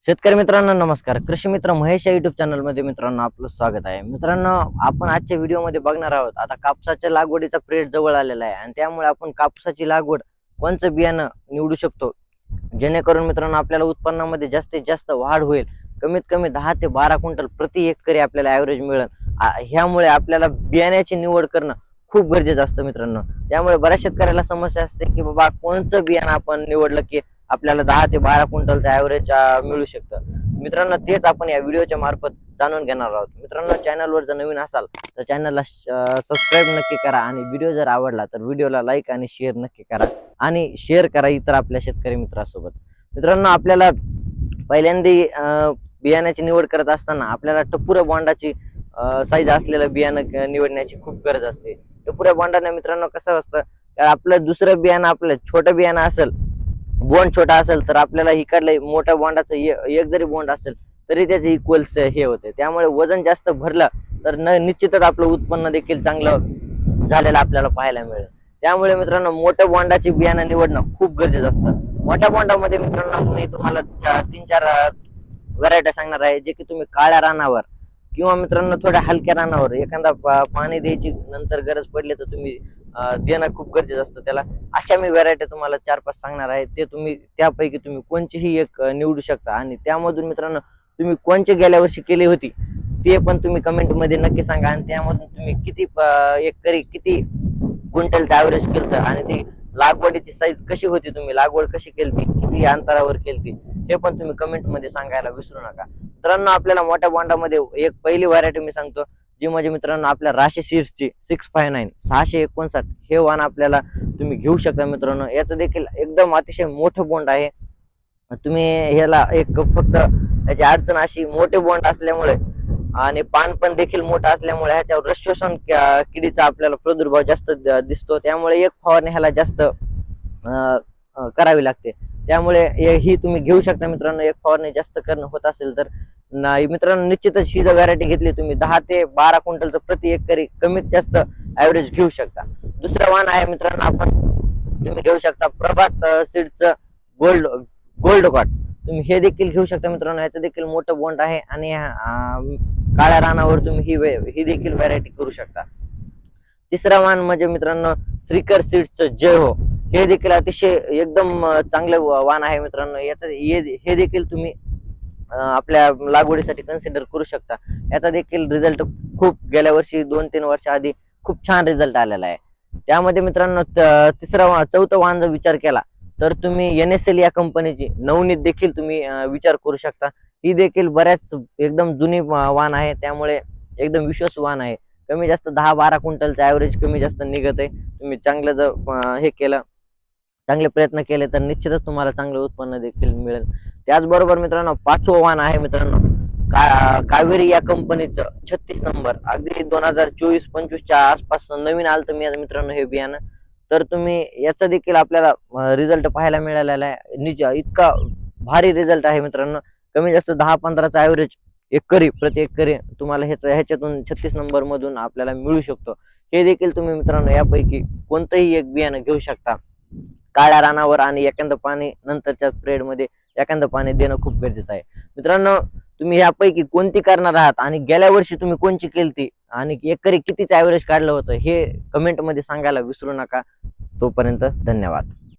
शेतकरी मित्रांनो नमस्कार. कृषी मित्र महेश या युट्यूब चॅनल मध्ये मित्रांनो आपलं स्वागत आहे. मित्रांनो, आपण आजच्या व्हिडिओमध्ये बघणार आहोत. आता कापसाच्या लागवडीचा पिरियड जवळ आलेला आहे आणि त्यामुळे आपण कापसाची लागवड कोणचं बियाणं निवडू शकतो जेणेकरून मित्रांनो आपल्याला उत्पन्नामध्ये जास्तीत जास्त वाढ होईल. कमीत कमी 10 ते 12 क्विंटल प्रति एकरी आपल्याला ॲव्हरेज मिळेल. ह्यामुळे आपल्याला बियाण्याची निवड करणं खूप गरजेचं असतं मित्रांनो. त्यामुळे बऱ्याच शेतकऱ्याला समस्या असते की बाबा कोणचं बियाणं आपण निवडलं की आपल्याला 10 ते 12 क्विंटलचं ॲव्हरेज मिळू शकतं. मित्रांनो, तेच आपण या व्हिडिओच्या मार्फत जाणून घेणार आहोत. मित्रांनो, चॅनलवर जर नवीन असाल तर चॅनलला सबस्क्राईब नक्की करा आणि व्हिडिओ जर आवडला तर व्हिडिओला लाईक आणि शेअर नक्की करा आणि शेअर करा इतर आपल्या शेतकरी मित्रांसोबत. मित्रांनो, आपल्याला पहिल्यांदा बियाण्याची निवड करत असताना आपल्याला टपुऱ्या बॉन्डाची साईज असलेलं बियाणं निवडण्याची खूप गरज असते. टपुऱ्या बॉन्डाने मित्रांनो कसं असतं, आपलं दुसरं बियाणं आपलं छोटं बियाणं असेल, बॉन्ड छोटा असेल तर आपल्याला इकडलं मोठ्या बॉन्डाचं एक जरी बॉन्ड असेल तरी त्याचे इक्वल्स हे होते. त्यामुळे वजन जास्त भरलं तर निश्चितच आपलं उत्पन्न देखील चांगलं झालेलं आपल्याला पाहायला मिळेल. त्यामुळे मित्रांनो, मोठ्या बॉन्डाची बियाणं निवडणं खूप गरजेचं असतं. मोठ्या बॉन्डामध्ये मित्रांनो मी तुम्हाला 3-4 व्हरायट्या सांगणार आहे, जे की तुम्ही काळ्या रानावर किंवा मित्रांनो थोड्या हलक्या रानावर एखादा पाणी द्यायची नंतर गरज पडली तर तुम्ही देणं खूप गरजेचं असतं त्याला. अशा मी व्हरायटी तुम्हाला 4-5 सांगणार आहे. ते तुम्ही त्यापैकी तुम्ही कोणचीही एक निवडू शकता आणि त्यामधून मित्रांनो तुम्ही कोणची गेल्या वर्षी केली होती ते पण तुम्ही कमेंट मध्ये नक्की सांगा आणि त्यामधून तुम्ही किती एकरी किती क्विंटलचं ॲव्हरेज केलं आणि ती लागवडीची साईज कशी होती, तुम्ही लागवड कशी केली, किती अंतरावर केली हे पण तुम्ही कमेंट मध्ये सांगायला विसरू नका. मित्रांनो, आपल्याला मोठ्या बॉन्डामध्ये एक पहिली व्हरायटी मी सांगतो, जी म्हणजे मित्रांनो आपल्या राशी सीड्सची 659 659 हे वाण आपल्याला तुम्ही घेऊ शकता. मित्रांनो, याचं देखील एकदम अतिशय मोठं बॉन्ड आहे. तुम्ही ह्याला एक फक्त याची अडचण अशी मोठे बॉन्ड असल्यामुळे आणि पान पण देखील मोठं असल्यामुळे ह्याच्यावर रस शोषण किडीचा आपल्याला प्रादुर्भाव जास्त दिसतो. त्यामुळे एक फवारणी ह्याला जास्त करावी लागते. त्यामुळे ही तुम्ही घेऊ शकता. मित्रांनो, एक फवारणी जास्त करणं होत असेल तर नाही मित्रांनो, निश्चितच ही जर व्हरायटी घेतली तुम्ही 10 ते 12 क्विंटलचं प्रति एकरी कमीत जास्त ॲव्हरेज घेऊ शकता. दुसरं वाण आहे मित्रांनो, आपण तुम्ही घेऊ शकता प्रभात सीडचं गोल्ड गोल्ड कॉट. तुम्ही हे देखील घेऊ शकता. मित्रांनो, याचं देखील मोठं बॉन्ड आहे आणि काळ्या रानावर तुम्ही ही देखील व्हरायटी करू शकता. तिसरा वाण म्हणजे मित्रांनो श्रीकर सीड्सचं जय हो. हे देखील अतिशय एकदम चांगलं वाण आहे. मित्रांनो, याचं हे देखील तुम्ही आपल्या लागवडीसाठी कन्सिडर करू शकता. याचा देखील रिझल्ट खूप गेल्या वर्षी 2-3 वर्ष आधी खूप छान रिझल्ट आलेला आहे. त्यामध्ये मित्रांनो चौथं वाण जर विचार केला तर तुम्ही NSL या कंपनीची नवनीत देखील तुम्ही विचार करू शकता. ही देखील बऱ्याच एकदम जुनी वाण आहे, त्यामुळे एकदम विश्वास वाण आहे. कमी जास्त 10-12 क्विंटलचं ॲव्हरेज कमी जास्त निघत आहे. तुम्ही चांगलं जर हे केलं, चांगले प्रयत्न केले तर निश्चितच तुम्हाला चांगलं उत्पन्न देखील मिळेल. त्याचबरोबर मित्रांनो 5वं वाण आहे मित्रांनो कावेरी या कंपनीचं 36 नंबर. अगदी 2024-25च्या आसपास नवीन आलं मी मित्रांनो हे बियाणं. तर तुम्ही याचा देखील आपल्याला रिझल्ट पाहायला मिळालेला आहे. इतका भारी रिझल्ट आहे मित्रांनो. कमी जास्त 10-15चा ॲव्हरेज एकरी प्रति एकरी तुम्हाला ह्याच्यातून 36 नंबर मधून आपल्याला मिळू शकतो. हे देखील तुम्ही मित्रांनो यापैकी कोणतंही एक बियाणं घेऊ शकता. काळ्या रानावर आणि एखादं पाणी नंतरच्या पिरियड मध्ये एखादं पाणी देणं खूप गरजेचं आहे. मित्रांनो, तुम्ही यापैकी कोणती करणार आहात आणि गेल्या वर्षी तुम्ही कोणची केलती आणि एकरी कितीचं ॲव्हरेज काढलं होतं हे कमेंट मध्ये सांगायला विसरू नका. तोपर्यंत धन्यवाद.